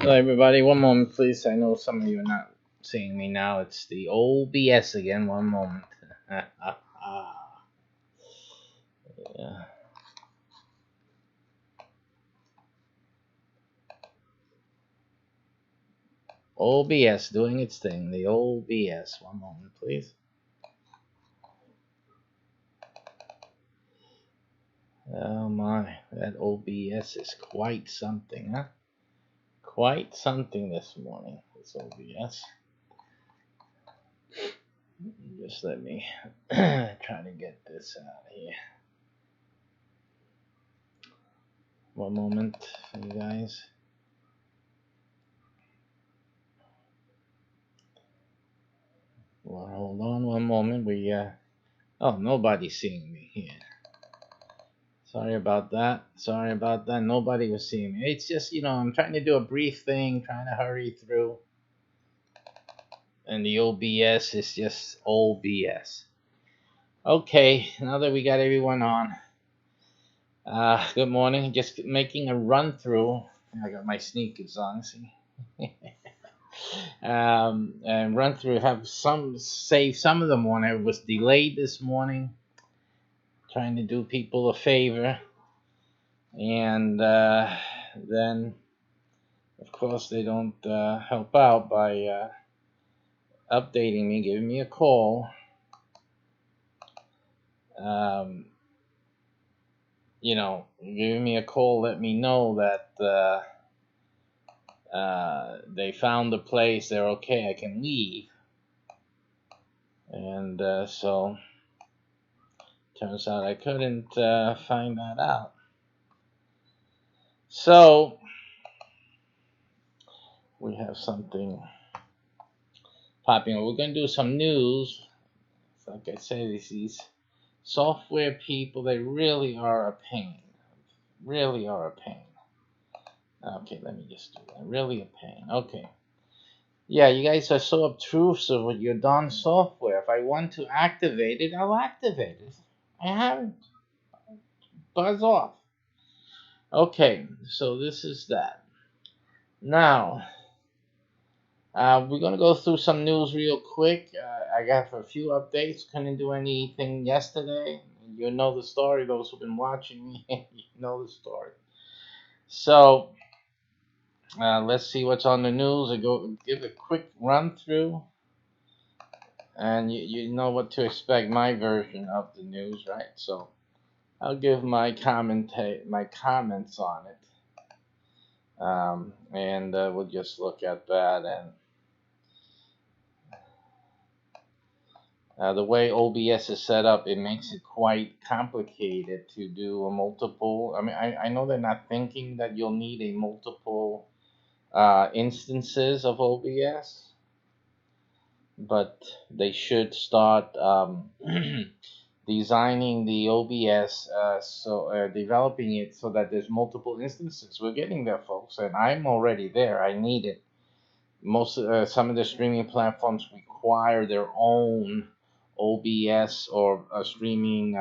Hello, everybody. One moment, please. I know some of you are not seeing me now. It's the old BS again. One moment. Yeah. Old BS doing its thing. The old BS. One moment, please. Oh my, that old BS is quite something, huh? Quite something this morning. This old BS. Just let me try to get this out of here. One moment, you guys. Well, hold on one moment. Oh, nobody's seeing me here. Sorry about that. Sorry about that. Nobody was seeing me. It's just, I'm trying to do a brief thing, trying to hurry through. And the OBS is just old BS. Okay, now that we got everyone on, good morning. Just making a run through. I got my sneakers on, see? And run through, have save some of the morning. It was delayed this morning, trying to do people a favor. And then, of course, they don't help out by updating me, giving me a call. Um, giving me a call, let me know that they found the place, they're okay, I can leave. And so, turns out I couldn't find that out. So, we have something popping up. We're going to do some news. Like I said, these software people, they really are a pain. Really are a pain. Okay, let me just do that. Really a pain. Okay. Yeah, you guys are so obtrusive with your darn software. If I want to activate it, I'll activate it. I haven't. Buzz off. Okay, so this is that. Now, we're going to go through some news real quick. I got a few updates. Couldn't do anything yesterday. You know the story. Those who've been watching me, you know the story. So, let's see what's on the news. I go give a quick run through, and you know what to expect. My version of the news, right? So I'll give my comments on it, and we'll just look at that. And the way OBS is set up, it makes it quite complicated to do a multiple. I mean, I know they're not thinking that you'll need a multiple instances of OBS, but they should start designing the OBS, developing it so that there's multiple instances. We're getting there, folks, and I'm already there. I need it. Some of the streaming platforms require their own OBS or a streaming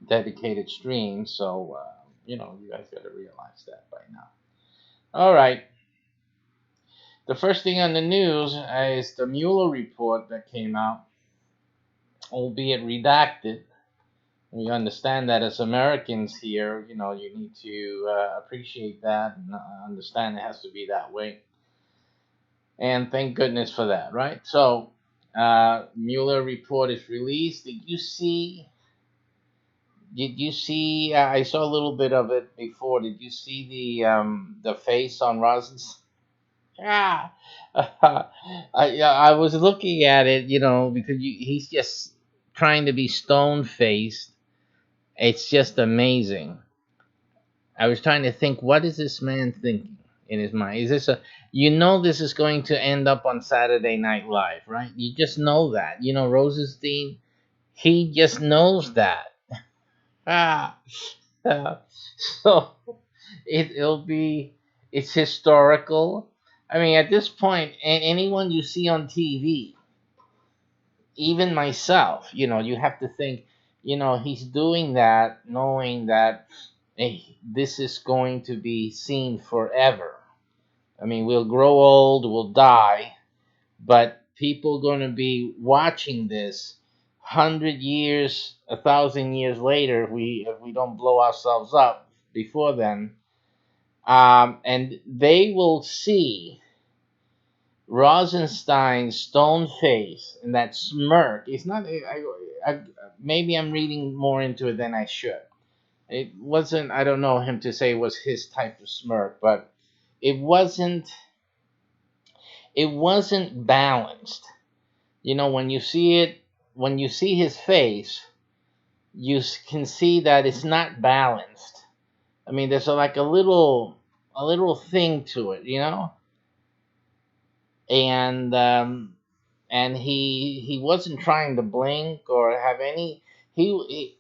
dedicated stream, so you guys got to realize that by now. All right. The first thing on the news is the Mueller report that came out. albeit redacted. We understand that as Americans here, you need to appreciate that and understand it has to be that way. And thank goodness for that, right? So, Mueller report is released. Did you see? I saw a little bit of it before. Did you see the face on Rosen's? Yeah, I was looking at it, because he's just trying to be stone faced. It's just amazing. I was trying to think, what is this man thinking in his mind? Is this is going to end up on Saturday Night Live, right? You just know that. Rosenstein, he just knows that. Ah, uh, so it's historical. I mean, at this point, anyone you see on TV, even myself, you have to think, he's doing that knowing that, hey, this is going to be seen forever. I mean, we'll grow old, we'll die, but people going to be watching this 100 years, 1,000 years later, if we don't blow ourselves up before then, and they will see Rosenstein's stone face and that smirk. It's not. Maybe I'm reading more into it than I should. It wasn't. I don't know him to say it was his type of smirk, but it wasn't. It wasn't balanced. When you see it, when you see his face, can see that it's not balanced. I mean, there's like a little thing to it, and he wasn't trying to blink or have any.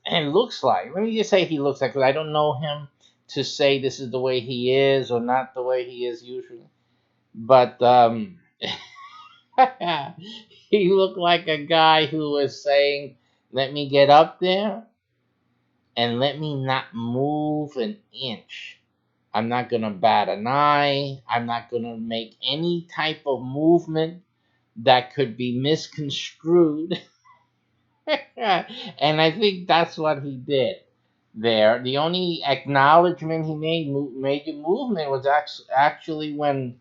And looks like. Let me just say he looks like. 'Cause I don't know him to say this is the way he is or not the way he is usually, but he looked like a guy who was saying, "Let me get up there and let me not move an inch. I'm not gonna bat an eye. I'm not gonna make any type of movement that could be misconstrued." And I think that's what he did there. The only acknowledgement he major movement was actually when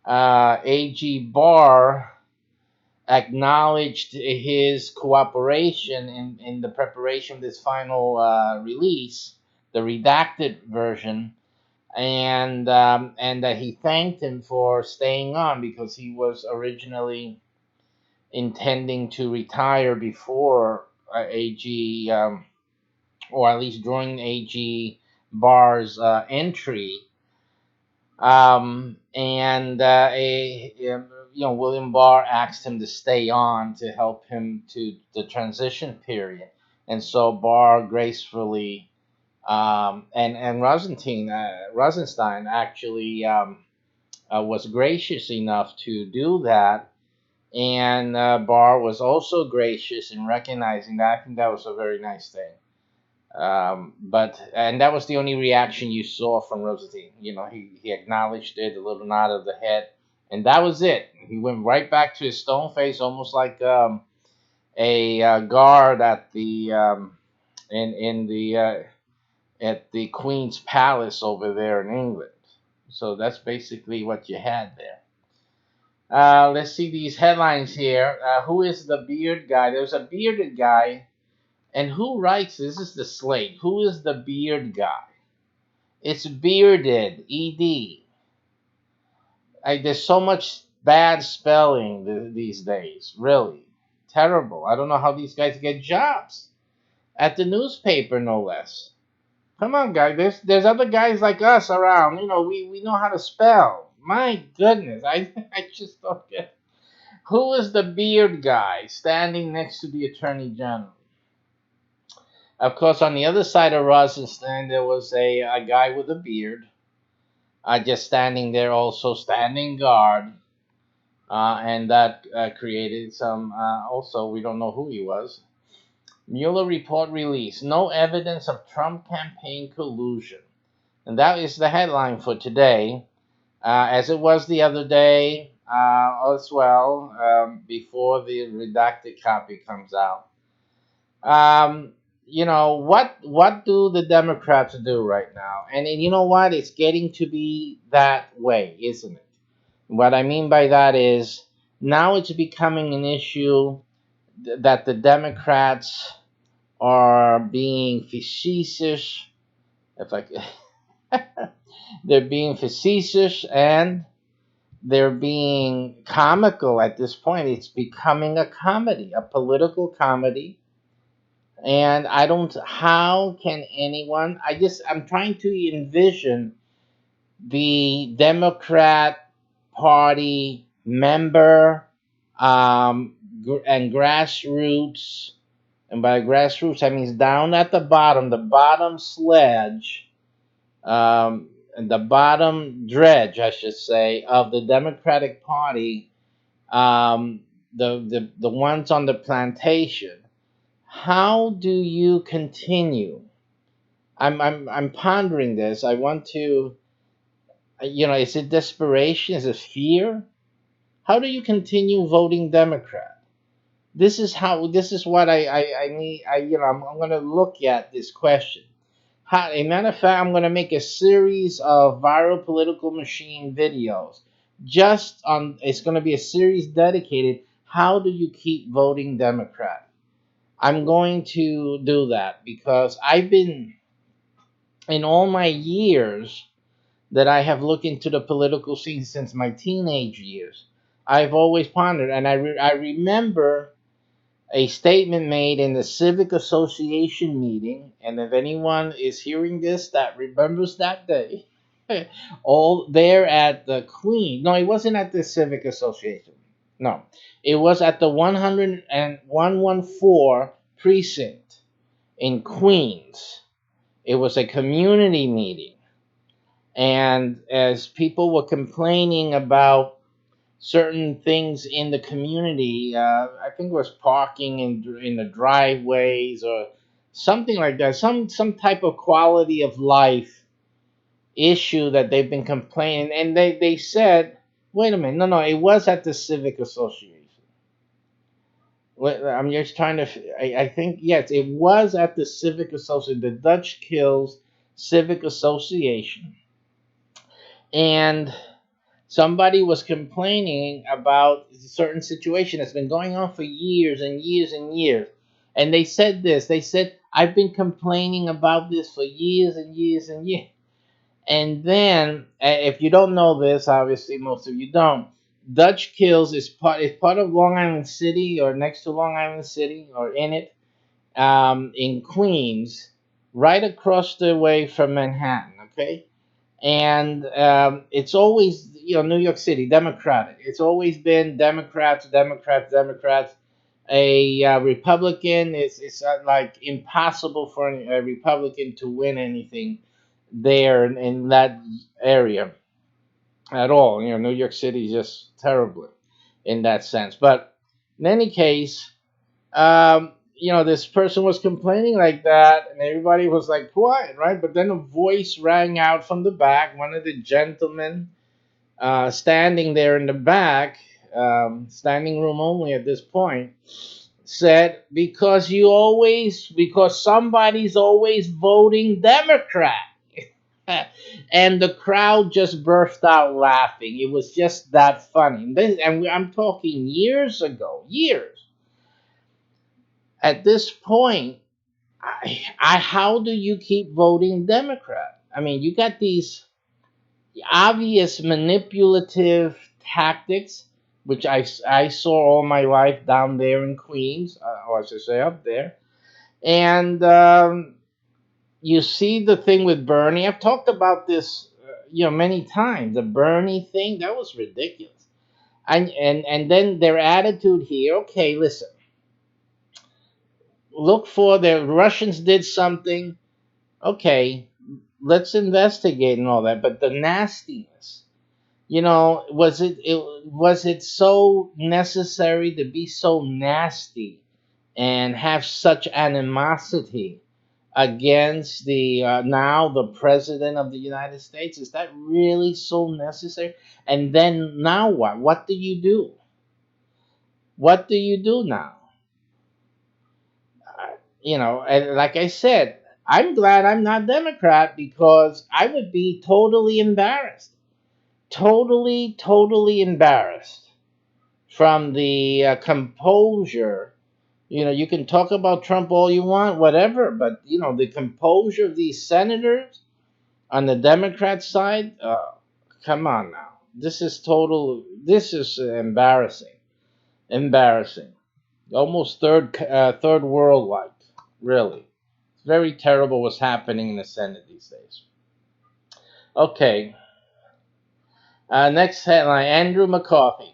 AG Barr acknowledged his cooperation in the preparation of this final release, the redacted version, and that he thanked him for staying on because he was originally intending to retire before AG, or at least during AG Barr's entry. And William Barr asked him to stay on to help him to the transition period, and so Barr gracefully, and Rosenstein actually was gracious enough to do that, and Barr was also gracious in recognizing that. I think that was a very nice thing. And that was the only reaction you saw from Rosenstein. He acknowledged it, a little nod of the head, and that was it. He went right back to his stone face, almost like a guard at the in the at the Queen's Palace over there in England. So that's basically what you had there. Let's see these headlines here. Who is the beard guy? There's a bearded guy. And who writes this? Is the slate. Who is the beard guy? It's bearded, ED. There's so much bad spelling these days. Really. Terrible. I don't know how these guys get jobs. At the newspaper, no less. Come on, guys. There's other guys like us around. We know how to spell. My goodness. I just don't get. Who is the beard guy standing next to the Attorney General? Of course, on the other side of Rosenstein, there was a guy with a beard, just standing there, also standing guard, and that created some. Also, we don't know who he was. Mueller report released: no evidence of Trump campaign collusion, and that is the headline for today, as it was the other day as well, before the redacted copy comes out. Um, what do the Democrats do right now? And you know what? It's getting to be that way, isn't it? What I mean by that is now it's becoming an issue that the Democrats are being facetious. If I they're being facetious and they're being comical at this point. It's becoming a comedy, a political comedy. And I don't, how can anyone, I'm trying to envision the Democrat Party member and grassroots, and by grassroots, I mean down at the bottom sledge, and the bottom dredge, I should say, of the Democratic Party, um, the ones on the plantation. How do you continue? I'm pondering this. I want to, is it desperation? Is it fear? How do you continue voting Democrat? This is what I need. I'm going to look at this question. A matter of fact, I'm going to make a series of viral political machine videos. It's going to be a series dedicated. How do you keep voting Democrat? I'm going to do that because I've been, in all my years that I have looked into the political scene since my teenage years, I've always pondered, and I remember a statement made in the civic association meeting. And if anyone is hearing this that remembers that day, all there at the Queen. No, it wasn't at the civic association. No, it was at the 114 precinct in Queens. It was a community meeting, and as people were complaining about certain things in the community. I think it was parking in the driveways or something like that. Some type of quality of life issue that they've been complaining, and they said, wait a minute, no, it was at the civic association. I'm just trying to. I think yes, it was at the civic association, the Dutch Kills Civic Association, and somebody was complaining about a certain situation that's been going on for years and years and years. And they said this. They said, I've been complaining about this for years and years and years. And then, if you don't know this, obviously most of you don't, Dutch Kills is part of Long Island City or next to Long Island City or in it, in Queens, right across the way from Manhattan, okay? And it's always, New York City Democratic. It's always been Democrats, Democrats, Democrats. A Republican it's like impossible for a Republican to win anything there in that area at all. New York City is just terrible in that sense. But in any case, this person was complaining like that, and everybody was like quiet, right? But then a voice rang out from the back. One of the gentlemen standing there in the back, standing room only at this point, said, because somebody's always voting Democrat. And the crowd just burst out laughing. It was just that funny. I'm talking years ago, years. At this point, how do you keep voting Democrat? I mean, you got these obvious manipulative tactics, which I saw all my life down there in Queens, or I should say up there. And you see the thing with Bernie. I've talked about this, many times. The Bernie thing, that was ridiculous. And then their attitude here. Okay, listen. Look for the Russians did something. Okay, let's investigate and all that. But the nastiness, was it so necessary to be so nasty and have such animosity against the now the president of the United States? Is that really so necessary? And then now what do you do? What do you do now? And like I said, I'm glad I'm not Democrat because I would be totally embarrassed. Totally embarrassed from the composure. You can talk about Trump all you want, whatever, but the composure of these senators on the Democrat side. Come on now, this is total. This is embarrassing, embarrassing, almost third world like. Really, it's very terrible what's happening in the Senate these days. Okay, next headline: Andrew McCarthy.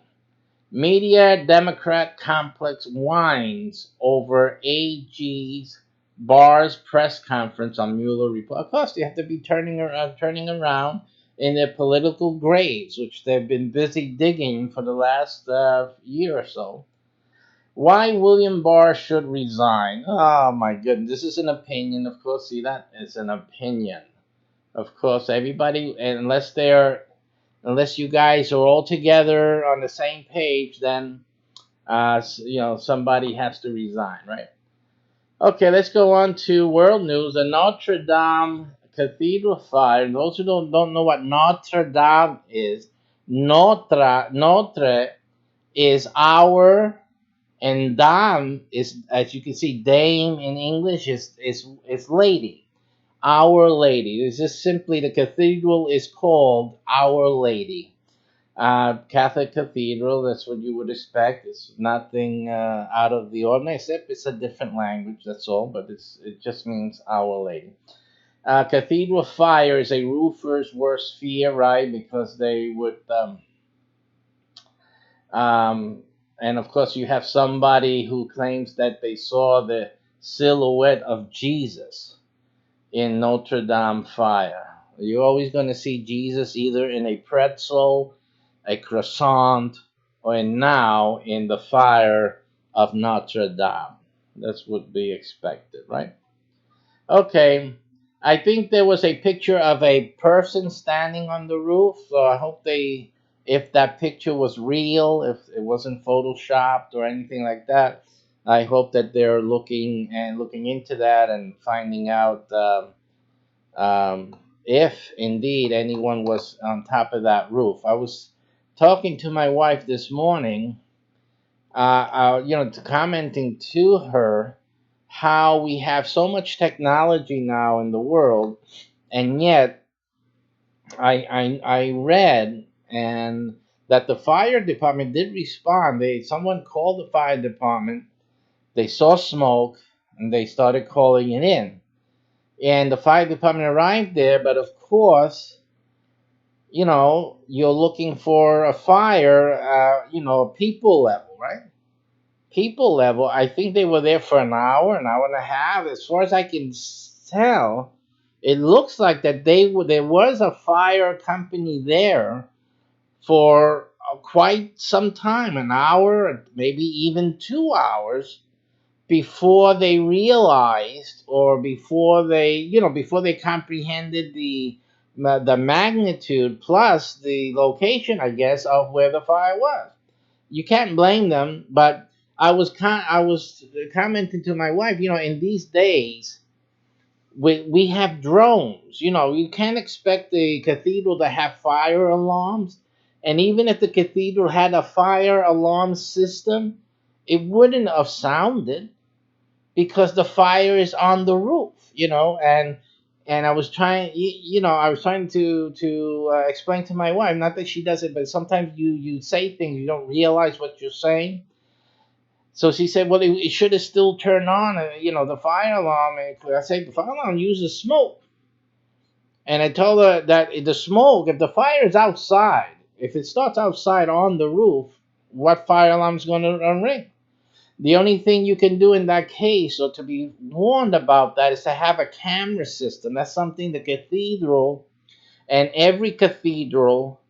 Media Democrat complex whines over AG's Barr's press conference on Mueller report. Of course, they have to be turning around in their political graves, which they've been busy digging for the last year or so. Why William Barr should resign? Oh my goodness, this is an opinion. Of course, see that is an opinion. Of course, everybody, unless you guys are all together on the same page, then somebody has to resign, right? Okay, let's go on to world news. The Notre Dame Cathedral fire. Those who don't know what Notre Dame is, Notre is our, and Dame is, as you can see, Dame in English is lady. Our Lady. It's just simply the cathedral is called Our Lady. Catholic cathedral, that's what you would expect. It's nothing out of the ordinary, except it's a different language, that's all, but it just means Our Lady. Cathedral fire is a roofer's worst fear, right? Because they would, and of course, you have somebody who claims that they saw the silhouette of Jesus in Notre Dame fire. You're always going to see Jesus either in a pretzel, a croissant, or now in the fire of Notre Dame. That's what be expected, right? Okay. I think there was a picture of a person standing on the roof. So I hope if that picture was real, if it wasn't photoshopped or anything like that, I hope that they're looking into that and finding out if indeed anyone was on top of that roof. I was talking to my wife this morning, commenting to her how we have so much technology now in the world, and yet I read and that the fire department did respond. Someone called the fire department. They saw smoke and they started calling it in. And the fire department arrived there, but of course, you're looking for a fire, people level, right? People level. I think they were there for an hour and a half. As far as I can tell, it looks like that there was a fire company there for quite some time, an hour, maybe even 2 hours, before they realized or before they comprehended the magnitude plus the location, I guess, of where the fire was. You can't blame them, but I was commenting to my wife, in these days we have drones. You can't expect the cathedral to have fire alarms, and even if the cathedral had a fire alarm system, it wouldn't have sounded because the fire is on the roof, and I was trying, I was trying to explain to my wife, not that she does it, but sometimes you say things you don't realize what you're saying. So she said, well, it should have still turned on, the fire alarm. And I said, the fire alarm uses smoke, and I told her that the smoke, if the fire is outside, if it starts outside on the roof, what fire alarm is going to ring? The only thing you can do in that case, or to be warned about that, is to have a camera system. That's something the cathedral and every cathedral,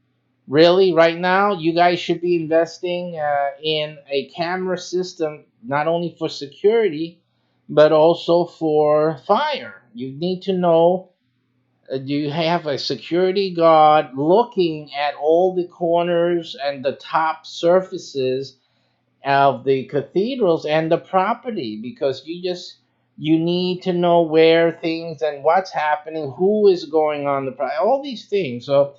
really, right now, you guys should be investing in a camera system, not only for security, but also for fire. You need to know, do you have a security guard looking at all the corners and the top surfaces of the cathedrals and the property, because You need to know where things and what's happening, who is going on all these things. So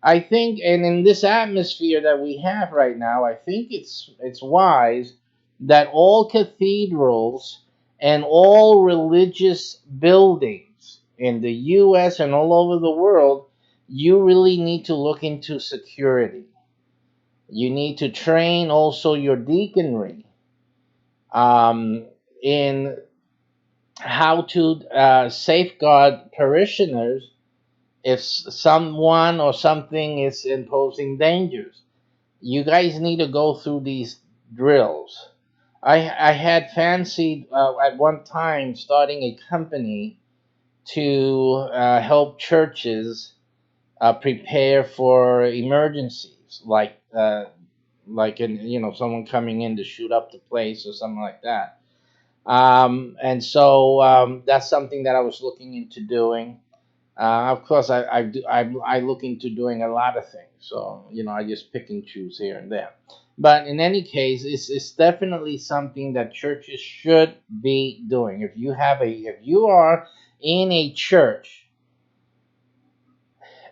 I think, and in this atmosphere that we have right now, I think it's wise that all cathedrals and all religious buildings in the U.S. and all over the world, you really need to look into security. You need to train also your deaconry um, in how to safeguard parishioners if someone or something is imposing dangers. You guys need to go through these drills. I had fancied at one time starting a company to help churches prepare for emergencies, like in someone coming in to shoot up the place or something like that. And so that's something that I was looking into doing. Of course, I look into doing a lot of things. So I just pick and choose here and there. But in any case, it's definitely something that churches should be doing. If you are in a church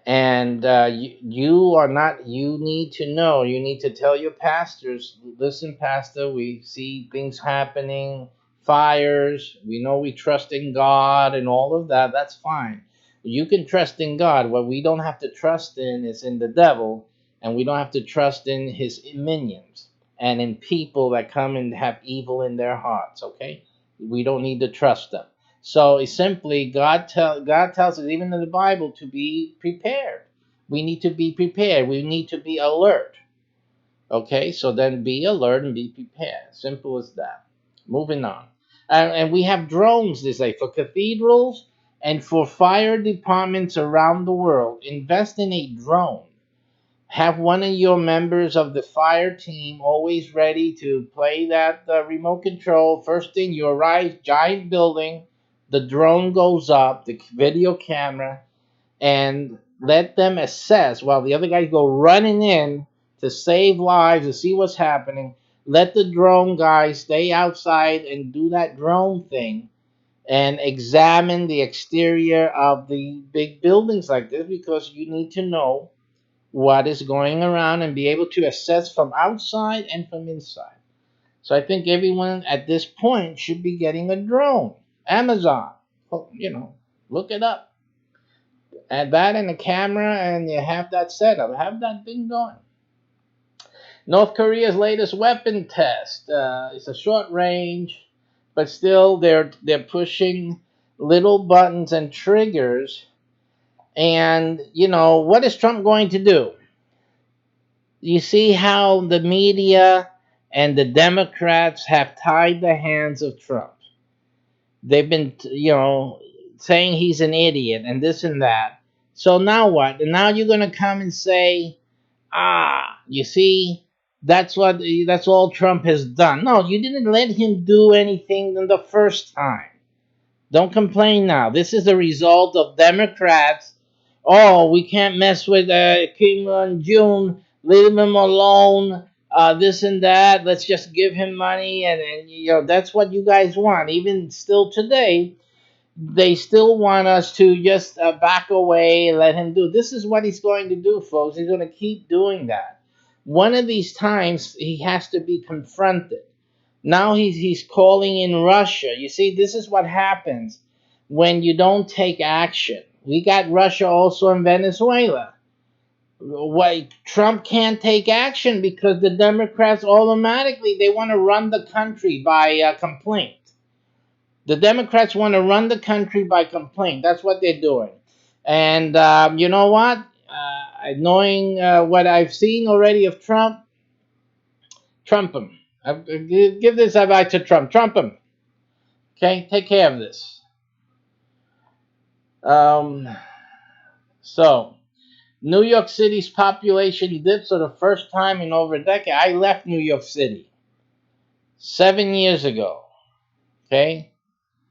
and you are not, you need to know, you need to tell your pastors, listen, pastor, we see things happening, fires, we know we trust in God and all of that. That's fine. You can trust in God. What we don't have to trust in is in the devil, and we don't have to trust in his minions and in people that come and have evil in their hearts. Okay, we don't need to trust them. So it's simply God tells us even in the Bible to be prepared. We need to be prepared. We need to be alert. Okay, so then be alert and be prepared. Simple as that. Moving on. And we have drones this day for cathedrals and for fire departments around the world. Invest in a drone. Have one of your members of the fire team always ready to play that remote control. First thing you arrive, giant building, the drone goes up, the video camera, and let them assess while the other guys go running in to save lives, to see what's happening. Let the drone guys stay outside and do that drone thing and examine the exterior of the big buildings like this, because you need to know what is going around and be able to assess from outside and from inside. So I think everyone at this point should be getting a drone. Amazon, look it up. Add that in a camera and you have that setup. Have that thing going. North Korea's latest weapon test. It's a short range, but still they're pushing little buttons and triggers. And what is Trump going to do? You see how the media and the Democrats have tied the hands of Trump. They've been, saying he's an idiot and this and that. So now what? And now you're going to come and say, you see, that's all Trump has done. No, you didn't let him do anything the first time. Don't complain now. This is the result of Democrats. Oh, we can't mess with Kim Jong. Leave him alone. This and that. Let's just give him money, and that's what you guys want. Even still today, they still want us to just back away and let him do. This is what he's going to do, folks. He's going to keep doing that. One of these times, he has to be confronted. Now he's calling in Russia. You see, this is what happens when you don't take action. We got Russia also in Venezuela. Why Trump can't take action because the Democrats automatically they want to run the country by complaint. The Democrats want to run the country by complaint. That's what they're doing. And you know what? Knowing what I've seen already of Trump, Trump him. Give this advice to Trump. Trump him. Okay, take care of this. Um, so, New York City's population dipped for the first time in over a decade. I left New York City 7 years ago. Okay,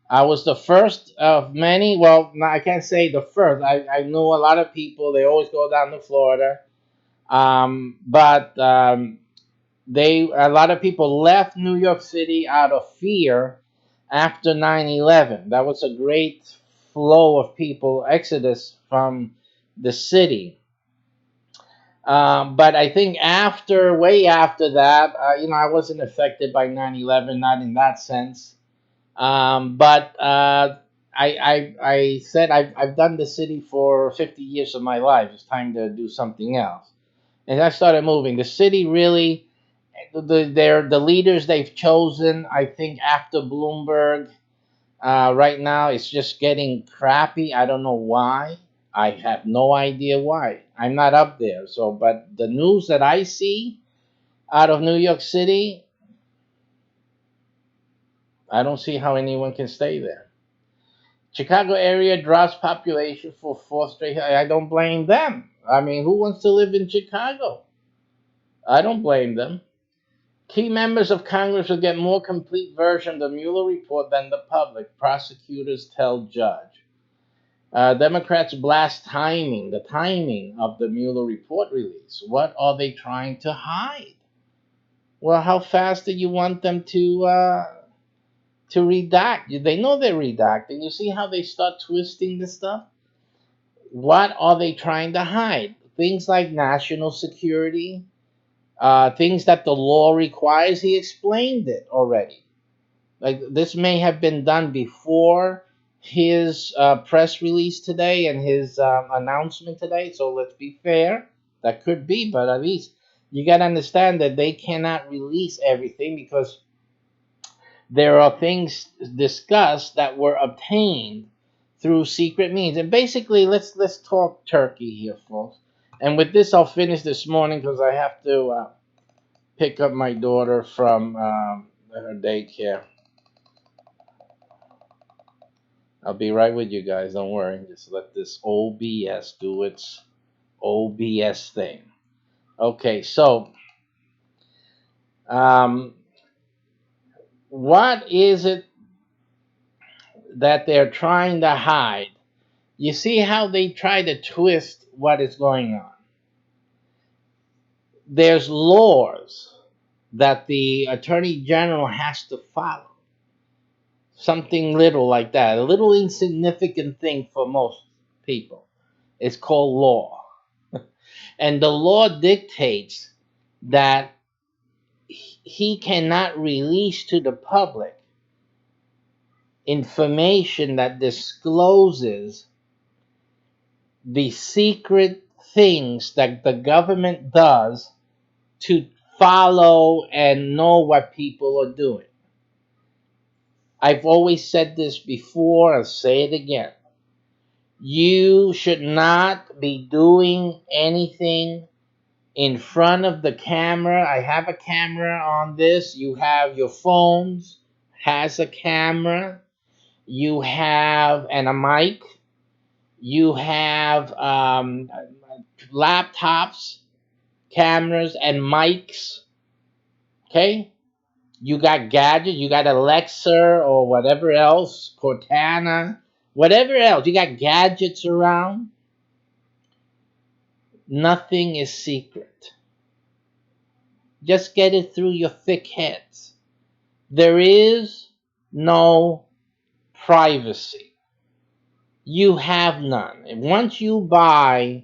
I was the first of many. Well, I can't say the first. I knew a lot of people. They always go down to Florida. But a lot of people left New York City out of fear after 9/11. That was a great flow of people, exodus from the city. But I think way after that, I wasn't affected by 9/11, not in that sense. But I said I've done the city for 50 years of my life. It's time to do something else. And I started moving. The city really, the leaders they've chosen, I think after Bloomberg, right now it's just getting crappy. I don't know why. I have no idea why. I'm not up there. So, but the news that I see out of New York City, I don't see how anyone can stay there. Chicago area drops population for fourth straight. I don't blame them. I mean, who wants to live in Chicago? I don't blame them. Key members of Congress will get more complete version of the Mueller report than the public, prosecutors tell judge. Democrats blast the timing of the Mueller report release. What are they trying to hide? Well, how fast do you want them to redact? They know they're redacting. You see how they start twisting the stuff? What are they trying to hide? Things like national security, things that the law requires. He explained it already. Like this may have been done before his press release today and his announcement today. So let's be fair. That could be, but at least you got to understand that they cannot release everything because there are things discussed that were obtained through secret means. And basically, let's talk Turkey here, folks. And with this, I'll finish this morning because I have to pick up my daughter from her daycare. I'll be right with you guys. Don't worry. Just let this OBS do its OBS thing. Okay, so um, what is it that they're trying to hide? You see how they try to twist what is going on. There's laws that the attorney general has to follow. Something little like that, a little insignificant thing for most people. It's called law. And the law dictates that he cannot release to the public information that discloses the secret things that the government does to follow and know what people are doing. I've always said this before, I'll say it again. You should not be doing anything in front of the camera. I have a camera on this. You have your phones, has a camera. You have and a mic. You have laptops, cameras, and mics. Okay, you got gadgets. You got Alexa or whatever else, Cortana, whatever else. You got gadgets around. Nothing is secret. Just get it through your thick heads. There is no privacy. You have none. And once you buy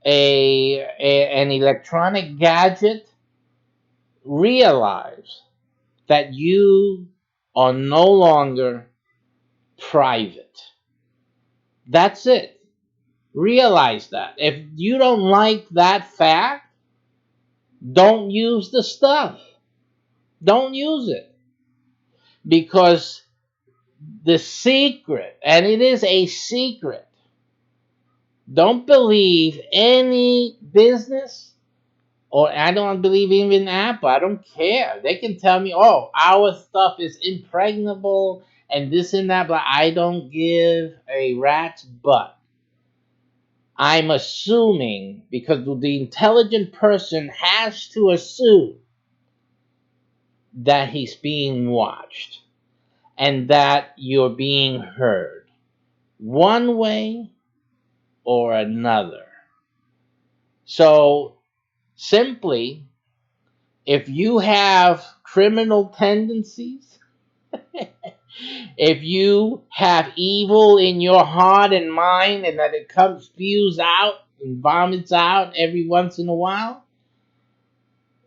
an electronic gadget, realize that you are no longer private. That's it. Realize that. If you don't like that fact, don't use the stuff. Don't use it. Because the secret, and it is a secret, don't believe any business, or I don't believe even Apple. I don't care. They can tell me, oh, our stuff is impregnable and this and that, but I don't give a rat's butt. I'm assuming, because the intelligent person has to assume that he's being watched and that you're being heard one way or another. So simply, if you have criminal tendencies, If you have evil in your heart and mind and that it comes spews out and vomits out every once in a while,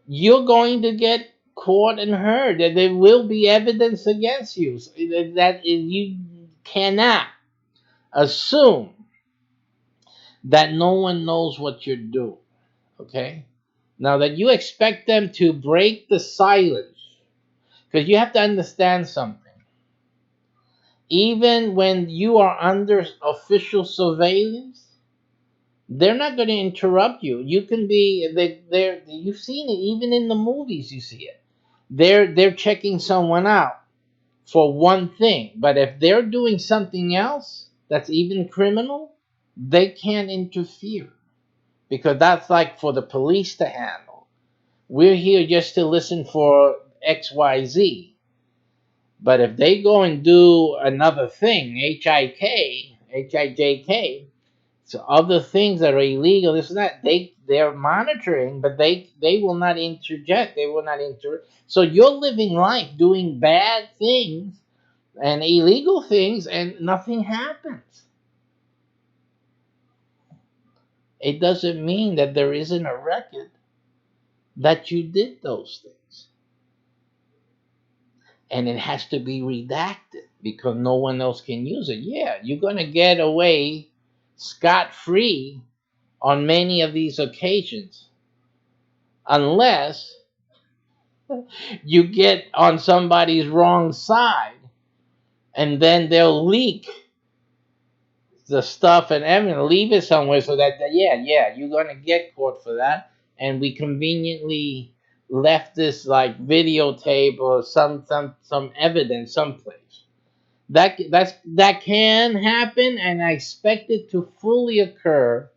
you're going to get caught and heard. That there will be evidence against you. So you cannot assume that no one knows what you're doing. Okay? Now that you expect them to break the silence, because you have to understand something. Even when you are under official surveillance, they're not going to interrupt you. You can be they're you've seen it even in the movies. You see it. They're checking someone out for one thing, but if they're doing something else that's even criminal, they can't interfere because that's like for the police to handle. We're here just to listen for XYZ. But if they go and do another thing, HIJK, so other things that are illegal, this and that, they're monitoring, but they will not interject. They will not So you're living life doing bad things and illegal things, and nothing happens. It doesn't mean that there isn't a record that you did those things. And it has to be redacted because no one else can use it. Yeah, you're going to get away scot free on many of these occasions unless you get on somebody's wrong side and then they'll leak the stuff and everything, leave it somewhere so that yeah, you're going to get caught for that. And we conveniently left this like videotape or some evidence someplace. That can happen, and I expect it to fully occur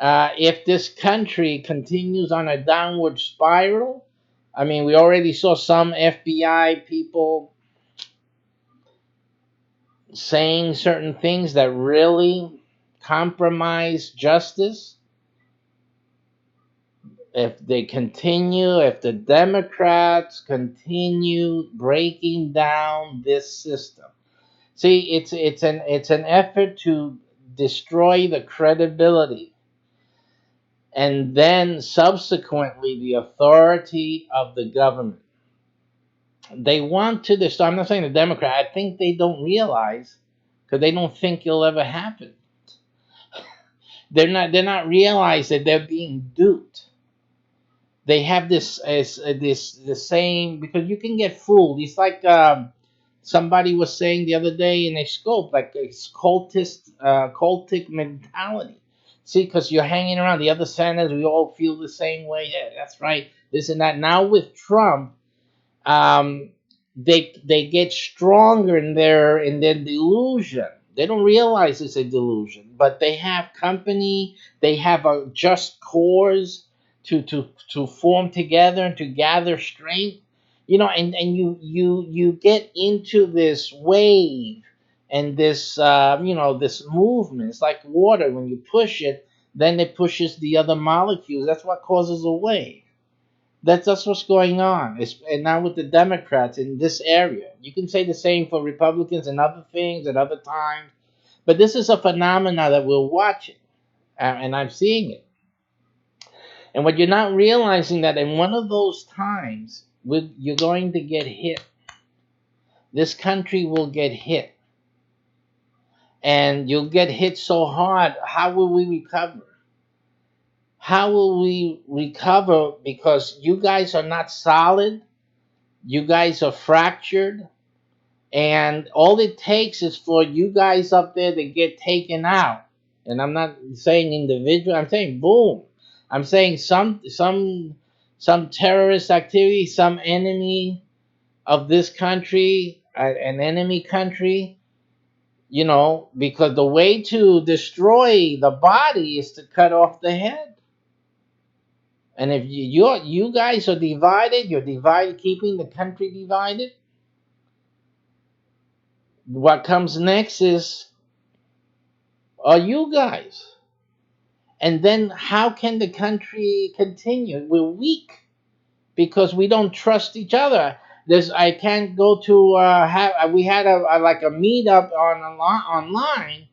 if this country continues on a downward spiral. I mean, we already saw some FBI people saying certain things that really compromise justice. If the Democrats continue breaking down this system, see, it's an effort to destroy the credibility and then subsequently the authority of the government. They want to destroy. I'm not saying the Democrat. I think they don't realize because they don't think it'll ever happen. They're not realize that they're being duped. They have this as this the same because you can get fooled. It's like somebody was saying the other day in a scope, like it's cultic mentality. See, because you're hanging around the other senators, we all feel the same way. Yeah, that's right. This and that. Now with Trump, um, they get stronger in their delusion. They don't realize it's a delusion, but they have company. They have a just cause to form together and to gather strength. And you get into this wave and this movement. It's like water when you push it, then it pushes the other molecules. That's what causes a wave. That's what's going on. And now with the Democrats in this area, you can say the same for Republicans and other things at other times. But this is a phenomena that we're watching, and I'm seeing it. And what you're not realizing that in one of those times, you're going to get hit. This country will get hit, and you'll get hit so hard. How will we recover? How will we recover? Because you guys are not solid. You guys are fractured. And all it takes is for you guys up there to get taken out. And I'm not saying individual, I'm saying boom. I'm saying some terrorist activity, some enemy of this country, an enemy country, because the way to destroy the body is to cut off the head. And if you guys are divided, you're divided, keeping the country divided. What comes next are you guys. And then how can the country continue? We're weak because we don't trust each other. This I can't go to have. We had a like a meetup online,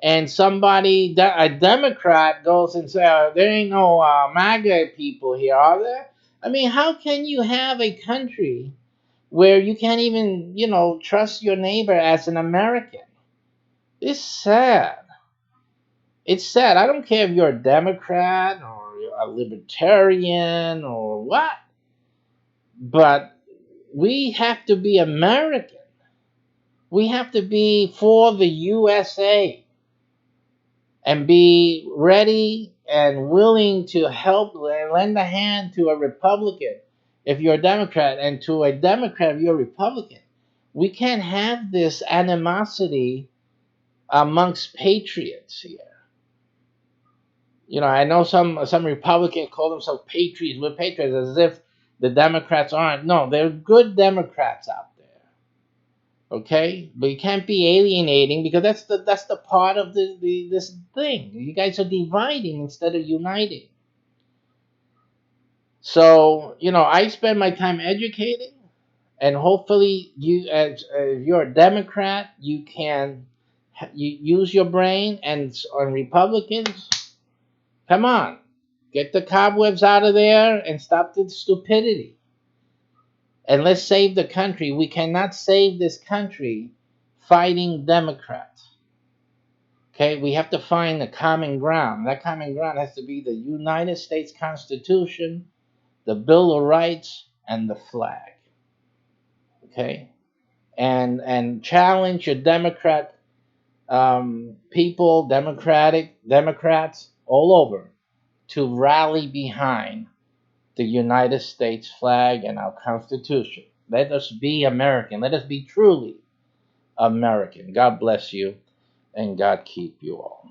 and somebody a Democrat goes and says, "There ain't no MAGA people here, are there?" I mean, how can you have a country where you can't even trust your neighbor as an American? It's sad. It's sad. I don't care if you're a Democrat or a libertarian or what, but we have to be American. We have to be for the USA and be ready and willing to help lend a hand to a Republican if you're a Democrat, and to a Democrat if you're a Republican. We can't have this animosity amongst patriots here. I know some Republicans call themselves patriots. We're patriots, as if the Democrats aren't. No, they're good Democrats out there. Okay, but you can't be alienating, because that's the part of this thing. You guys are dividing instead of uniting. So I spend my time educating, and hopefully you, as if you're a Democrat, you can you use your brain, and on Republicans, come on, get the cobwebs out of there and stop the stupidity. And let's save the country. We cannot save this country fighting Democrats. Okay, we have to find the common ground. That common ground has to be the United States Constitution, the Bill of Rights, and the flag. Okay, and challenge your Democrat people, Democrats all over, to rally behind the United States flag and our Constitution. Let us be American. Let us be truly American. God bless you, and God keep you all.